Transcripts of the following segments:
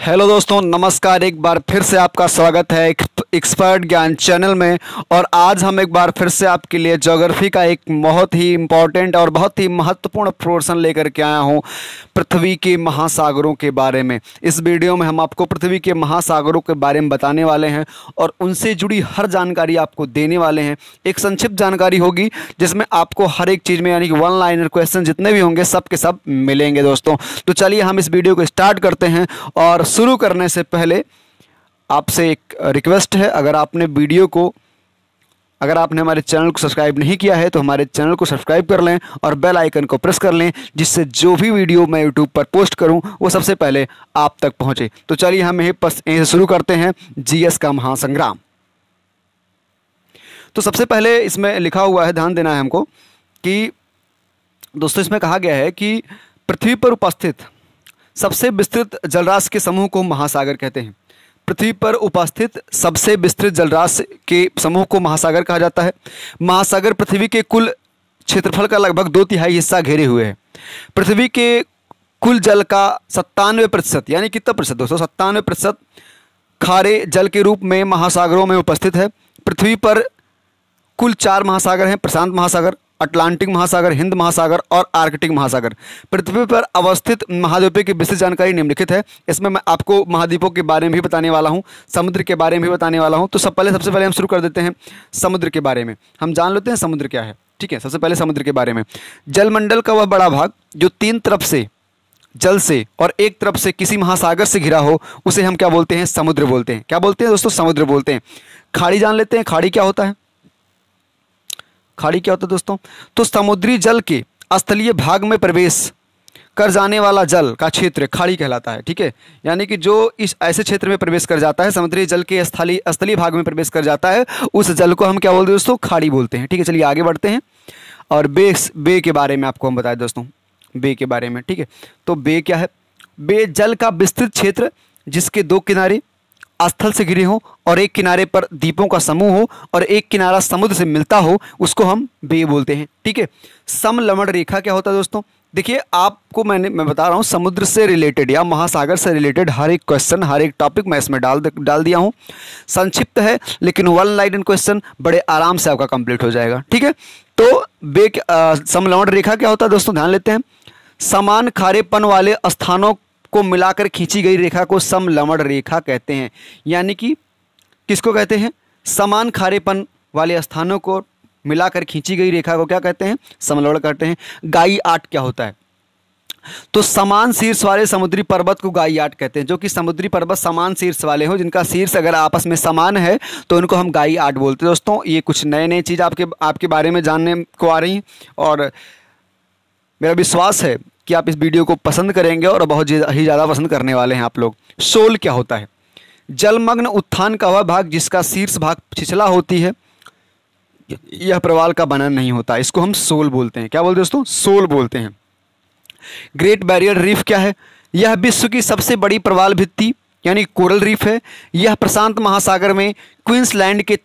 Hello दोस्तों, नमस्कार। एक बार फिर से आपका स्वागत है एक्सपर्ट ज्ञान चैनल में। और आज हम एक बार फिर से आपके लिए ज्योग्राफी का एक बहुत ही इम्पोर्टेंट और बहुत ही महत्वपूर्ण पोर्शन लेकर के आया हूँ, पृथ्वी के महासागरों के बारे में। इस वीडियो में हम आपको पृथ्वी के महासागरों के बारे में बताने वाले हैं और उनसे जुड़ी हर जानकारी आपको देने वाले हैं। एक संक्षिप्त जानकारी होगी जिसमें आपको हर एक चीज़ में यानी कि वन लाइनर क्वेश्चन जितने भी होंगे सब के सब मिलेंगे दोस्तों। तो चलिए हम इस वीडियो को स्टार्ट करते हैं। और शुरू करने से पहले आपसे एक रिक्वेस्ट है, अगर आपने हमारे चैनल को सब्सक्राइब नहीं किया है तो हमारे चैनल को सब्सक्राइब कर लें और बेल आइकन को प्रेस कर लें, जिससे जो भी वीडियो मैं यूट्यूब पर पोस्ट करूं वो सबसे पहले आप तक पहुंचे। तो चलिए हम यहीं से शुरू करते हैं जीएस का महासंग्राम। तो सबसे पहले इसमें लिखा हुआ है, ध्यान देना है हमको कि दोस्तों इसमें कहा गया है कि पृथ्वी पर उपस्थित सबसे विस्तृत जलराशि के समूह को महासागर कहते हैं। पृथ्वी पर उपस्थित सबसे विस्तृत जलराशि के समूह को महासागर कहा जाता है। महासागर पृथ्वी के कुल क्षेत्रफल का लगभग 2/3 हिस्सा घेरे हुए है। पृथ्वी के कुल जल का 97% यानी कितना प्रतिशत दोस्तों, 97% खारे जल के रूप में महासागरों में उपस्थित है। पृथ्वी पर कुल 4 महासागर हैं: प्रशांत महासागर, अटलांटिक महासागर, हिंद महासागर और आर्कटिक महासागर। पृथ्वी पर अवस्थित महाद्वीपों की विस्तृत जानकारी निम्नलिखित है। इसमें मैं आपको महाद्वीपों के बारे में भी बताने वाला हूं, समुद्र के बारे में भी बताने वाला हूं। तो सबसे पहले हम शुरू कर देते हैं समुद्र के बारे में। हम जान लेते हैं समुद्र क्या है। ठीक है, सबसे पहले समुद्र के बारे में। जलमंडल का वह बड़ा भाग जो 3 तरफ से जल से और एक तरफ से किसी महासागर से घिरा हो उसे हम क्या बोलते हैं? समुद्र बोलते हैं। क्या बोलते हैं दोस्तों? समुद्र बोलते हैं। खाड़ी जान लेते हैं, खाड़ी क्या होता है? खाड़ी क्या होता है दोस्तों? तो समुद्री जल के स्थलीय भाग में प्रवेश कर जाने वाला जल का क्षेत्र खाड़ी कहलाता है। ठीक है, यानी कि जो इस ऐसे क्षेत्र में प्रवेश कर जाता है, समुद्री जल के स्थलीय भाग में प्रवेश कर जाता है, उस जल को हम क्या बोलते हैं दोस्तों? खाड़ी बोलते हैं। ठीक है, चलिए आगे बढ़ते हैं और बे के बारे में आपको हम बताएं दोस्तों, बे के बारे में। ठीक है, तो बे क्या है? बे जल का विस्तृत क्षेत्र जिसके 2 किनारे स्थल से घिरे हो और एक किनारे पर द्वीपों का समूह हो और एक किनारा समुद्र से मिलता हो, उसको हम बे बोलते हैं। ठीक है, समलवण रेखा क्या होता है दोस्तों? देखिए आपको मैं बता रहा हूँ, समुद्र से रिलेटेड या महासागर से रिलेटेड हर एक क्वेश्चन, हर एक टॉपिक मैं इसमें डाल दिया हूँ। संक्षिप्त है लेकिन वन लाइन क्वेश्चन बड़े आराम से आपका कंप्लीट हो जाएगा। ठीक है, तो बे समलवण रेखा क्या होता है दोस्तों? ध्यान लेते हैं। समान खारेपन वाले स्थानों को मिलाकर खींची गई रेखा को समलवण रेखा कहते हैं। यानी कि किसको कहते हैं? समान खारेपन वाले स्थानों को मिलाकर खींची गई रेखा को क्या कहते हैं? समलवण कहते हैं। गाई आट क्या होता है? तो समान शीर्ष वाले समुद्री पर्वत को गाई आट कहते हैं। जो कि समुद्री पर्वत समान शीर्ष वाले हो, जिनका शीर्ष अगर आपस में समान है तो उनको हम गाई आट बोलते हैं। दोस्तों ये कुछ नए चीज़ आपके बारे में जानने को आ रही हैं और मेरा विश्वास है कि आप इस वीडियो को पसंद करेंगे और बहुत ही ज़्यादा पसंद करने वाले हैं आप लोग। शोल क्या होता है? जलमग्न उत्थान का वह भाग जिसका शीर्ष भाग छिछला होती है, यह प्रवाल का बनन नहीं होता, इसको हम शोल बोलते हैं। क्या बोलते हैं दोस्तों? शोल बोलते हैं। ग्रेट बैरियर रीफ क्या है? यह विश्व की सबसे बड़ी प्रवाल भित्ति यानी कोरल रीफ है। यह प्रशांत महासागर में क्वींसलैंड के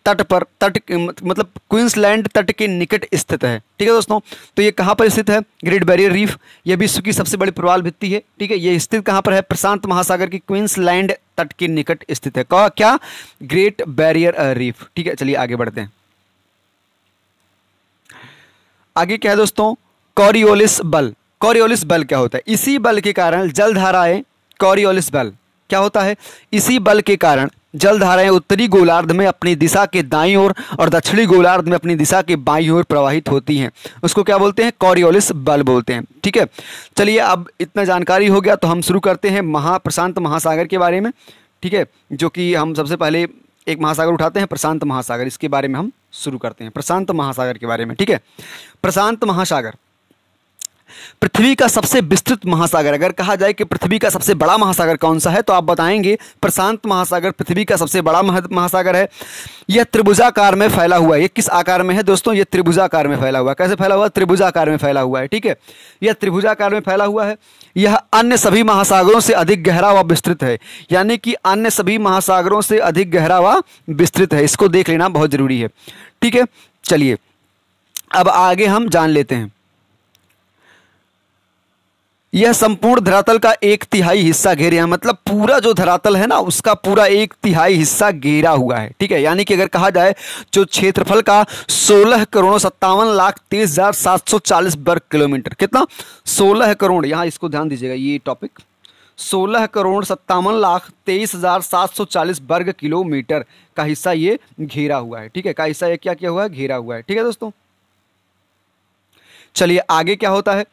मतलब क्वींसलैंड तट के निकट स्थित है। ठीक है दोस्तों, तो ये कहाँ पर स्थित है? ग्रेट बैरियर रीफ, यह विश्व की सबसे बड़ी प्रवाल भित्ति है। ठीक है, ये स्थित कहाँ पर है? प्रशांत महासागर के क्वींसलैंड तट के निकट स्थित है। क्या? Great barrier reef. ठीक है, चलिए आगे बढ़ते हैं। आगे क्या है दोस्तों? कॉरियोलिस बल। कॉरियोलिस बल क्या होता है? इसी बल के कारण जलधाराएं, कॉरियोलिस बल क्या होता है? इसी बल के कारण जलधाराएं उत्तरी गोलार्ध में अपनी दिशा के दाईं ओर और दक्षिणी गोलार्ध में अपनी दिशा के बाईं ओर प्रवाहित होती हैं। उसको क्या बोलते हैं? कॉरियोलिस बल बोलते हैं। ठीक है, चलिए अब इतना जानकारी हो गया तो हम शुरू करते हैं प्रशांत महासागर के बारे में। ठीक है, जो कि हम सबसे पहले एक महासागर उठाते हैं, प्रशांत महासागर। इसके बारे में हम शुरू करते हैं प्रशांत महासागर के बारे में। ठीक है, प्रशांत महासागर पृथ्वी का सबसे विस्तृत महासागर। अगर कहा जाए कि पृथ्वी का सबसे बड़ा महासागर कौन सा है तो आप बताएंगे प्रशांत महासागर पृथ्वी का सबसे बड़ा महासागर है। यह त्रिभुजाकार में फैला हुआ है। ये किस आकार में है दोस्तों? ये त्रिभुजाकार में फैला हुआ है। कैसे फैला हुआ है? त्रिभुजाकार में फैला हुआ है। ठीक है, यह त्रिभुजाकार में फैला हुआ है। यह अन्य सभी महासागरों से अधिक गहरा व विस्तृत है। यानी कि अन्य सभी महासागरों से अधिक गहरा व विस्तृत है। इसको देख लेना बहुत जरूरी है। ठीक है, चलिए अब आगे हम जान लेते हैं। यह संपूर्ण धरातल का 1/3 हिस्सा घेरे हैं, मतलब पूरा जो धरातल है ना उसका पूरा 1/3 हिस्सा घेरा हुआ है। ठीक है, यानी कि अगर कहा जाए जो क्षेत्रफल का 16,57,23,740 वर्ग किलोमीटर, कितना 16 करोड़, यहाँ इसको ध्यान दीजिएगा ये टॉपिक, 16,57,23,740 वर्ग किलोमीटर का हिस्सा ये घेरा हुआ है। ठीक है, का हिस्सा ये क्या किया हुआ है, घेरा हुआ है। ठीक है दोस्तों, चलिए आगे क्या होता है,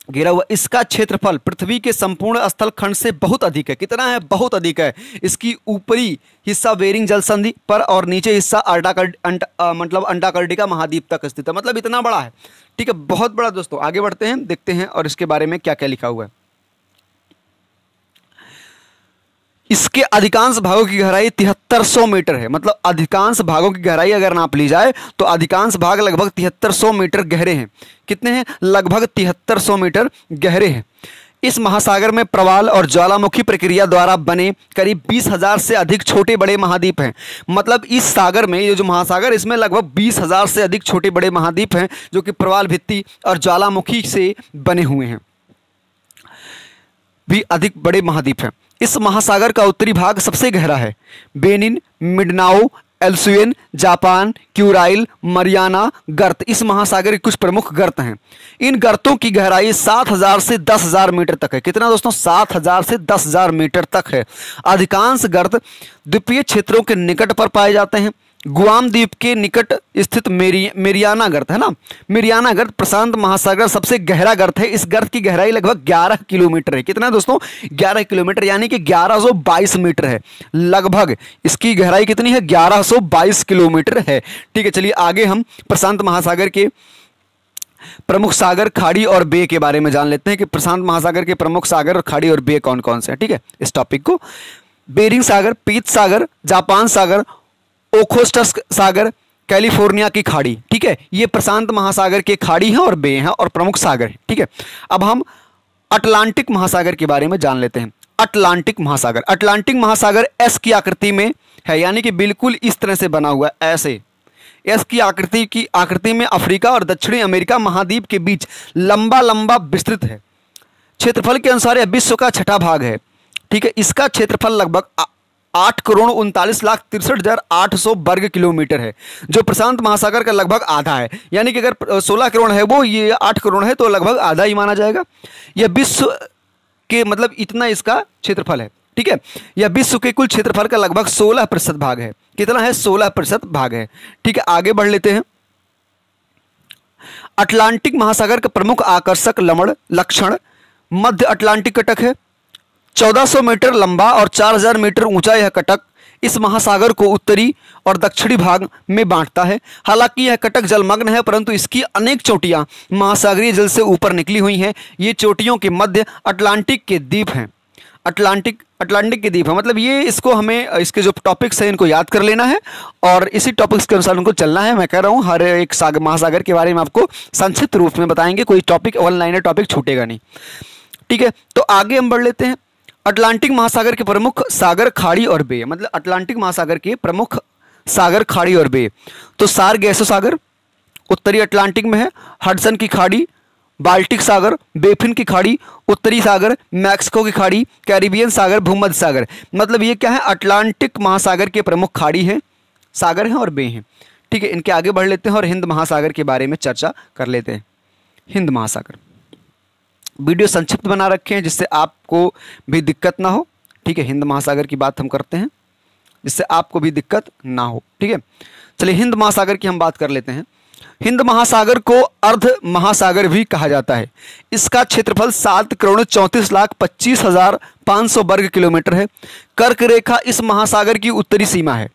घेरा हुआ, इसका क्षेत्रफल पृथ्वी के संपूर्ण स्थल खंड से बहुत अधिक है। कितना है, बहुत अधिक है। इसकी ऊपरी हिस्सा बेरिंग जल संधि पर और नीचे हिस्सा मतलब अंटार्कटिका महाद्वीप तक स्थित है, मतलब इतना बड़ा है। ठीक है, बहुत बड़ा। दोस्तों आगे बढ़ते हैं, देखते हैं और इसके बारे में क्या क्या लिखा हुआ है। इसके अधिकांश भागों की गहराई 7300 मीटर है, मतलब अधिकांश भागों की गहराई अगर नाप ली जाए तो अधिकांश भाग लगभग 7300 मीटर गहरे हैं। कितने हैं, लगभग 7300 मीटर गहरे हैं। इस महासागर में प्रवाल और ज्वालामुखी प्रक्रिया द्वारा बने करीब 20,000 से अधिक छोटे बड़े महाद्वीप हैं। मतलब इस सागर में, ये जो महासागर, इसमें लगभग 20,000 से अधिक छोटे बड़े महाद्वीप हैं जो कि प्रवाल भित्ति और ज्वालामुखी से बने हुए हैं, भी अधिक बड़े महाद्वीप हैं। इस महासागर का उत्तरी भाग सबसे गहरा है। Benin, Mindanao, एल्सुएन, Japan, Kuril, Mariana गर्त इस महासागर के कुछ प्रमुख गर्त हैं। इन गर्तों की गहराई 7,000 से 10,000 मीटर तक है। कितना दोस्तों, 7,000 से 10,000 मीटर तक है। अधिकांश गर्त द्वीपीय क्षेत्रों के निकट पर पाए जाते हैं। गुआम द्वीप के निकट स्थित मेरियाना गर्त है ना, मेरियाना गर्त प्रशांत महासागर सबसे गहरा गर्त है। इस गर्त की गहराई लगभग 11 किलोमीटर है। कितना दोस्तों, 11 किलोमीटर, यानी कि 1122 मीटर है। लगभग इसकी गहराई कितनी है, 1122 किलोमीटर है। ठीक है, चलिए आगे हम प्रशांत महासागर के प्रमुख सागर, खाड़ी और बे के बारे में जान लेते हैं कि प्रशांत महासागर के प्रमुख सागर और खाड़ी और बे कौन कौन से हैं। ठीक है, इस टॉपिक को, बेरिंग सागर, पीत सागर, जापान सागर, ओखोस्टस्क सागर, कैलिफोर्निया की खाड़ी। ठीक है, ये प्रशांत महासागर के खाड़ी हैं और बे हैं और प्रमुख सागर हैं। ठीक है, अब हम अटलांटिक महासागर के बारे में जान लेते हैं। अटलांटिक महासागर, अटलांटिक महासागर एस की आकृति में है, यानी कि बिल्कुल इस तरह से बना हुआ है, ऐसे एस की आकृति में अफ्रीका और दक्षिणी अमेरिका महाद्वीप के बीच लंबा लंबा विस्तृत है। क्षेत्रफल के अनुसार यह विश्व का छठा भाग है। ठीक है, इसका क्षेत्रफल लगभग 8,39,63,800 वर्ग किलोमीटर है, जो प्रशांत महासागर का लगभग आधा है। यानी कि अगर 16 करोड़ है वो, ये 8 करोड़ है, तो लगभग आधा ही माना जाएगा। यह विश्व के, मतलब इतना इसका क्षेत्रफल है। ठीक है, यह विश्व के कुल क्षेत्रफल का लगभग 16% भाग है। कितना है, 16% भाग है। ठीक है, आगे बढ़ लेते हैं। अटलांटिक महासागर का प्रमुख आकर्षक लक्षण मध्य अटलांटिक कटक है। 1400 मीटर लंबा और 4000 मीटर ऊंचा यह कटक इस महासागर को उत्तरी और दक्षिणी भाग में बांटता है। हालांकि यह कटक जलमग्न है, परंतु इसकी अनेक चोटियां महासागरीय जल से ऊपर निकली हुई हैं। ये चोटियों के मध्य अटलांटिक के द्वीप हैं। अटलांटिक के द्वीप है, मतलब ये, इसको हमें, इसके जो टॉपिक्स हैं इनको याद कर लेना है और इसी टॉपिक्स के अनुसार उनको चलना है। मैं कह रहा हूँ हर एक महासागर के बारे में आपको संक्षिप्त रूप में बताएंगे, कोई टॉपिक ऑनलाइन टॉपिक छूटेगा नहीं। ठीक है, तो आगे हम बढ़ लेते हैं। अटलांटिक महासागर के प्रमुख सागर, खाड़ी और बे, मतलब अटलांटिक महासागर के प्रमुख सागर, खाड़ी और बे। तो सारगेसो सागर उत्तरी अटलांटिक में है, हडसन की खाड़ी, बाल्टिक सागर, बेफिन की खाड़ी, उत्तरी सागर, मैक्सिको की खाड़ी, कैरिबियन सागर, भूमध्य सागर। मतलब ये क्या है, अटलांटिक महासागर के प्रमुख खाड़ी हैं, सागर हैं और बे हैं। ठीक है, इनके आगे बढ़ लेते हैं और हिंद महासागर के बारे में चर्चा कर लेते हैं। हिंद महासागर, वीडियो संक्षिप्त बना रखे हैं जिससे आपको भी दिक्कत ना हो। ठीक है, हिंद महासागर की बात हम करते हैं जिससे आपको भी दिक्कत ना हो। ठीक है, चलिए हिंद महासागर की हम बात कर लेते हैं। हिंद महासागर को अर्ध महासागर भी कहा जाता है। इसका क्षेत्रफल 7,34,25,500 वर्ग किलोमीटर है। कर्क रेखा इस महासागर की उत्तरी सीमा है।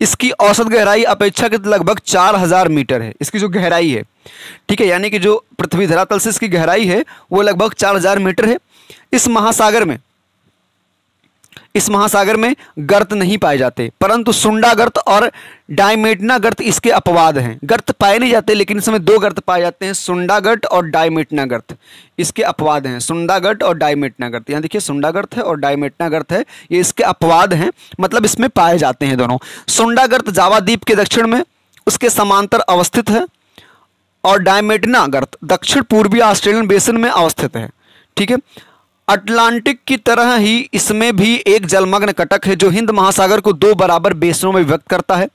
इसकी औसत गहराई अपेक्षाकृत लगभग 4,000 मीटर है। इसकी जो गहराई है, ठीक है, यानी कि जो पृथ्वी धरातल से इसकी गहराई है वो लगभग 4,000 मीटर है। इस महासागर में गर्त नहीं पाए जाते, परंतु सुंडा गर्त और डायमेटना गर्त इसके अपवाद हैं। गर्त पाए नहीं जाते, लेकिन इसमें 2 गर्त पाए जाते हैं, सुंडा गर्त और डायमेटना गर्त इसके अपवाद हैं। सुंडा गर्त और डायमेटना गर्त, यहाँ देखिए सुंडा गर्त है और डायमेटना गर्त है, ये इसके अपवाद हैं, मतलब इसमें पाए जाते हैं दोनों। सुंडा गर्त जावा द्वीप के दक्षिण में उसके समांतर अवस्थित है और डायमेटना गर्त दक्षिण पूर्वी ऑस्ट्रेलियन बेसिन में अवस्थित है। ठीक है। अटलांटिक की तरह ही इसमें भी एक जलमग्न कटक है जो हिंद महासागर को दो बराबर बेसिनों में विभक्त करता है।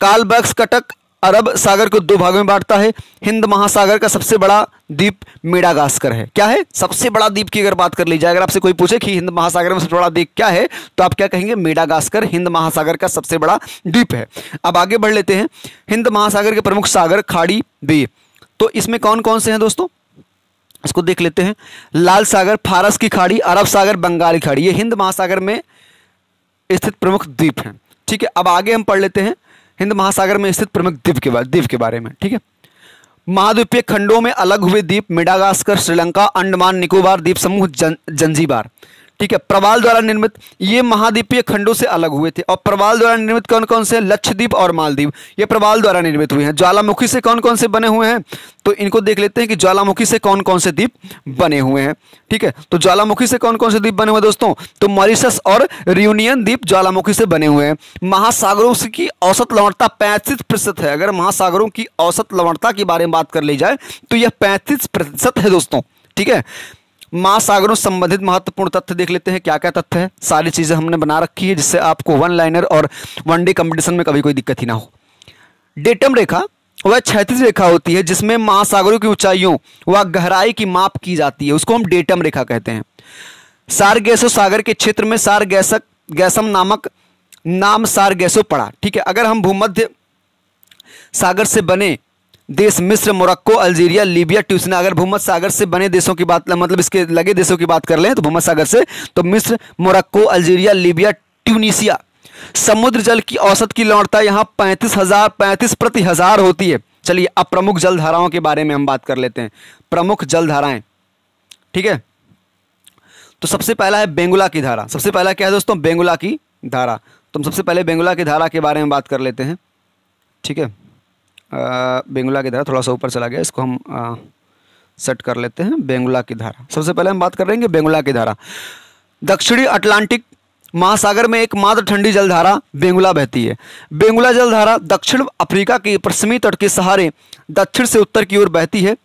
कार्लबैक्स कटक अरब सागर को दो भागों में बांटता है। हिंद महासागर का सबसे बड़ा द्वीप मेडागास्कर है। क्या है? सबसे बड़ा द्वीप की अगर बात कर ली जाए, अगर आपसे कोई पूछे कि हिंद महासागर में सबसे बड़ा द्वीप क्या है, तो आप क्या कहेंगे? मेडागास्कर हिंद महासागर का सबसे बड़ा द्वीप है। अब आगे बढ़ लेते हैं। हिंद महासागर के प्रमुख सागर, खाड़ी, बे, तो इसमें कौन कौन से हैं दोस्तों, इसको देख लेते हैं। लाल सागर, फारस की खाड़ी, अरब सागर, बंगाल की खाड़ी, ये हिंद महासागर में स्थित प्रमुख द्वीप हैं। ठीक है। अब आगे हम पढ़ लेते हैं हिंद महासागर में स्थित प्रमुख द्वीप के बारे में। ठीक है। महाद्वीपीय खंडों में अलग हुए द्वीप, मेडागास्कर, श्रीलंका, अंडमान निकोबार द्वीप समूह, जंजीबार। ठीक है। प्रवाल द्वारा निर्मित, ये महाद्वीपीय खंडों से अलग हुए थे। और प्रवाल द्वारा निर्मित कौन कौन से? लक्षद्वीप और मालदीव, ये प्रवाल द्वारा निर्मित हुए हैं। ज्वालामुखी से कौन कौन से बने हुए हैं, तो इनको देख लेते हैं कि ज्वालामुखी से कौन कौन से द्वीप बने हुए हैं। ठीक है। तो ज्वालामुखी से कौन कौन से द्वीप बने हुए हैं दोस्तों, तो मॉरिशस और रियूनियन द्वीप ज्वालामुखी से बने हुए हैं। महासागरों की औसत लवणता 35% है। अगर महासागरों की औसत लवणता के बारे में बात कर ली जाए तो यह 35% है दोस्तों। ठीक है। महासागरों से संबंधित महत्वपूर्ण तथ्य देख लेते हैं। क्या क्या तथ्य है, सारी चीजें हमने बना रखी है जिससे आपको वन लाइनर और वनडे कंपटीशन में कभी कोई दिक्कत ही ना हो। डेटम रेखा वह क्षैतिज रेखा होती है जिसमें महासागरों की ऊंचाइयों व गहराई की माप की जाती है, उसको हम डेटम रेखा कहते हैं। सारगेसो सागर के क्षेत्र में गैसम नामक नाम सारगेसो पड़ा। ठीक है। अगर हम भूमध्य सागर से बने देश मिस्र, मोरक्को, अल्जीरिया, लीबिया, ट्यूनिसिया, अगर भूमध्य सागर से बने देशों की बात, मतलब इसके लगे देशों की बात कर लें तो भूमध्य सागर से, तो मिस्र, मोरक्को, अल्जीरिया, लीबिया, ट्यूनिसिया। समुद्र जल की औसत की लवणता यहाँ 35 प्रति हजार होती है। चलिए अब प्रमुख जल धाराओं के बारे में हम बात कर लेते हैं। प्रमुख जल धाराएं, ठीक है। तो सबसे पहला है बेंगुला की धारा। सबसे पहला क्या है दोस्तों? बेंगुला की धारा। तो हम सबसे पहले बेंगुला की धारा के बारे में बात कर लेते हैं। ठीक है। बेंगुला की धारा थोड़ा सा ऊपर चला गया, इसको हम सेट कर लेते हैं। बेंगुला की धारा, सबसे पहले हम बात कर रहे हैं बेंगुला की धारा। दक्षिणी अटलांटिक महासागर में एकमात्र ठंडी जलधारा बेंगुला बहती है। बेंगुला जलधारा दक्षिण अफ्रीका के पश्चिमी तट के सहारे दक्षिण से उत्तर की ओर बहती है।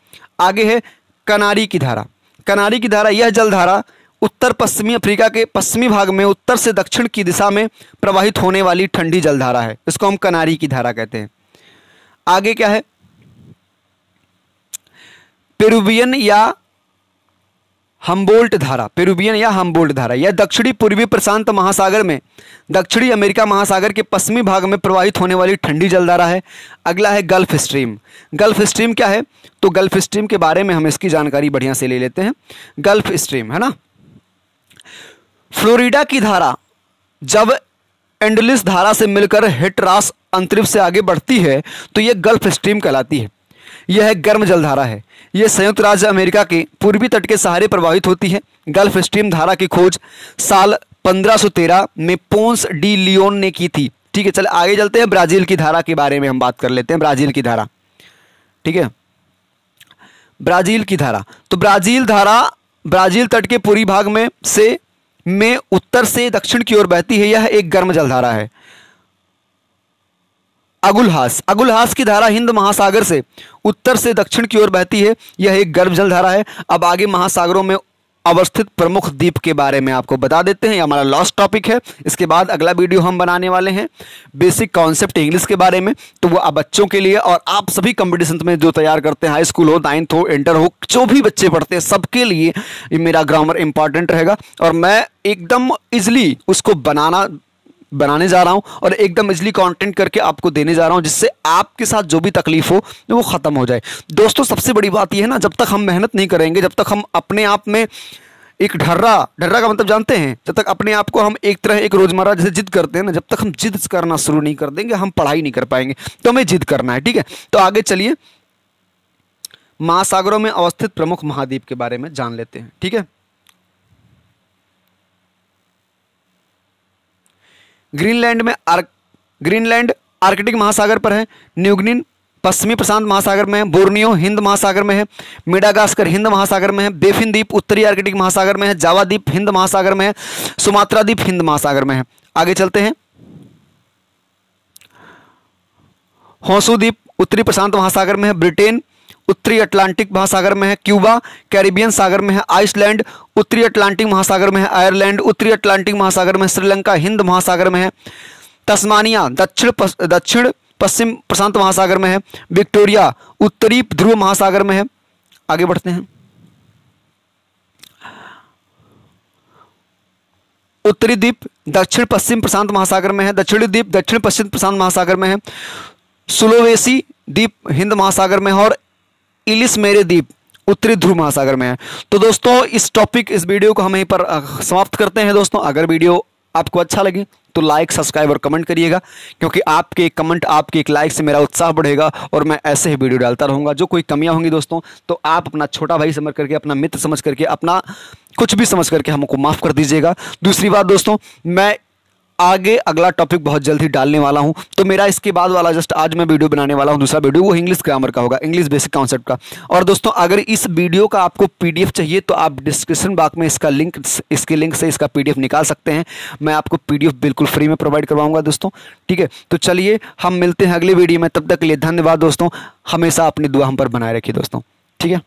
आगे है कनारी की धारा। कनारी की धारा, यह जलधारा उत्तर पश्चिमी अफ्रीका के पश्चिमी भाग में उत्तर से दक्षिण की दिशा में प्रवाहित होने वाली ठंडी जलधारा है, इसको हम कनारी की धारा कहते हैं। आगे क्या है? पेरुवियन या हम्बोल्ट धारा। पेरुवियन या हम्बोल्ट धारा यह दक्षिणी पूर्वी प्रशांत महासागर में दक्षिणी अमेरिका महासागर के पश्चिमी भाग में प्रवाहित होने वाली ठंडी जलधारा है। अगला है गल्फ स्ट्रीम। गल्फ स्ट्रीम क्या है? तो गल्फ स्ट्रीम के बारे में हम इसकी जानकारी बढ़िया से ले लेते हैं। गल्फ स्ट्रीम है ना, फ्लोरिडा की धारा जब एंडलिस धारा से मिलकर हेटरास अंतरिक्ष से आगे बढ़ती है तो यह गल्फ स्ट्रीम कहलाती है। यह गर्म जलधारा है। यह संयुक्त राज्य अमेरिका के पूर्वी तट के सहारे प्रवाहित होती है। गल्फ स्ट्रीम धारा की खोज साल 1513 में पोंस डी लियोन ने की थी। ठीक है, चल आगे चलते हैं। ब्राजील की धारा के बारे में हम बात कर लेते हैं। ब्राजील की धारा, ठीक है, ब्राजील की धारा। तो ब्राजील धारा ब्राजील तट के पूर्वी भाग में उत्तर से दक्षिण की ओर बहती है। यह एक गर्म जलधारा है। अगुलहास की धारा हिंद महासागर से उत्तर से दक्षिण की ओर बहती है। यह एक गर्म जलधारा है। अब आगे महासागरों में अवस्थित प्रमुख द्वीप के बारे में आपको बता देते हैं। यह हमारा लास्ट टॉपिक है। इसके बाद अगला वीडियो हम बनाने वाले हैं बेसिक कॉन्सेप्ट इंग्लिश के बारे में। तो वो बच्चों के लिए और आप सभी कंपटीशन में जो तैयार करते हैं, हाई स्कूल हो, 9th हो, इंटर हो, जो भी बच्चे पढ़ते हैं, सबके लिए मेरा ग्रामर इंपॉर्टेंट रहेगा। और मैं एकदम इजली उसको बनाने जा रहा हूं और एकदम इजली कंटेंट करके आपको देने जा रहा हूं, जिससे आपके साथ जो भी तकलीफ हो वो खत्म हो जाए। दोस्तों सबसे बड़ी बात यह है ना, जब तक हम मेहनत नहीं करेंगे, जब तक हम अपने आप में एक ढर्रा का मतलब जानते हैं, जब तक अपने आप को हम एक रोजमर्रा जैसे जिद करते हैं ना, जब तक हम जिद करना शुरू नहीं कर देंगे हम पढ़ाई नहीं कर पाएंगे। तो हमें जिद करना है, ठीक है। तो आगे चलिए महासागरों में अवस्थित प्रमुख महाद्वीप के बारे में जान लेते हैं, ठीक है। ग्रीनलैंड आर्कटिक महासागर पर है। न्यूगिनी पश्चिमी प्रशांत महासागर में है। बोर्नियो हिंद महासागर में है। मेडागास्कर हिंद महासागर में है। बेफिन द्वीप उत्तरी आर्कटिक महासागर में है। जावा द्वीप हिंद महासागर में है। सुमात्रा द्वीप हिंद महासागर में है। आगे चलते हैं। होंसू द्वीप उत्तरी प्रशांत महासागर में है। ब्रिटेन उत्तरी अटलांटिक महासागर में है क्यूबा, कैरिबियन सागर में है आइसलैंड, उत्तरी अटलांटिक महासागर में है आयरलैंड, उत्तरी अटलांटिक महासागर में श्रीलंका, हिंद महासागर में है तस्मानिया, दक्षिण पश्चिम प्रशांत महासागर में है विक्टोरिया, उत्तरी ध्रुव महासागर में है। आगे बढ़ते हैं। उत्तरी द्वीप दक्षिण पश्चिम प्रशांत महासागर में है, दक्षिणी द्वीप दक्षिण पश्चिम प्रशांत महासागर में है, सुलोवेसी द्वीप हिंद महासागर में है और इलिस मेरे द्वीप उत्तरी ध्रुव महासागर में है। तो दोस्तों इस वीडियो को हम यहीं पर समाप्त करते हैं। दोस्तों अगर वीडियो आपको अच्छा लगे तो लाइक, सब्सक्राइब और कमेंट करिएगा, क्योंकि आपके एक कमेंट, आपके एक लाइक से मेरा उत्साह बढ़ेगा और मैं ऐसे ही वीडियो डालता रहूँगा। जो कोई कमियां होंगी दोस्तों तो आप अपना छोटा भाई समझ करके, अपना मित्र समझ करके, अपना कुछ भी समझ करके हमको माफ़ कर दीजिएगा। दूसरी बात दोस्तों, मैं आगे अगला टॉपिक बहुत जल्द ही डालने वाला हूं, तो मेरा इसके बाद वाला जस्ट आज मैं वीडियो बनाने वाला हूं दूसरा वीडियो, वो इंग्लिश ग्रामर का होगा, इंग्लिश बेसिक कॉन्सेप्ट का। और दोस्तों अगर इस वीडियो का आपको पीडीएफ चाहिए तो आप डिस्क्रिप्शन बॉक्स में इसके लिंक से इसका पीडीएफ निकाल सकते हैं। मैं आपको पीडीएफ बिल्कुल फ्री में प्रोवाइड करवाऊंगा दोस्तों, ठीक है। तो चलिए हम मिलते हैं अगले वीडियो में, तब तक के लिए धन्यवाद दोस्तों। हमेशा अपनी दुआ हम पर बनाए रखिए दोस्तों, ठीक है।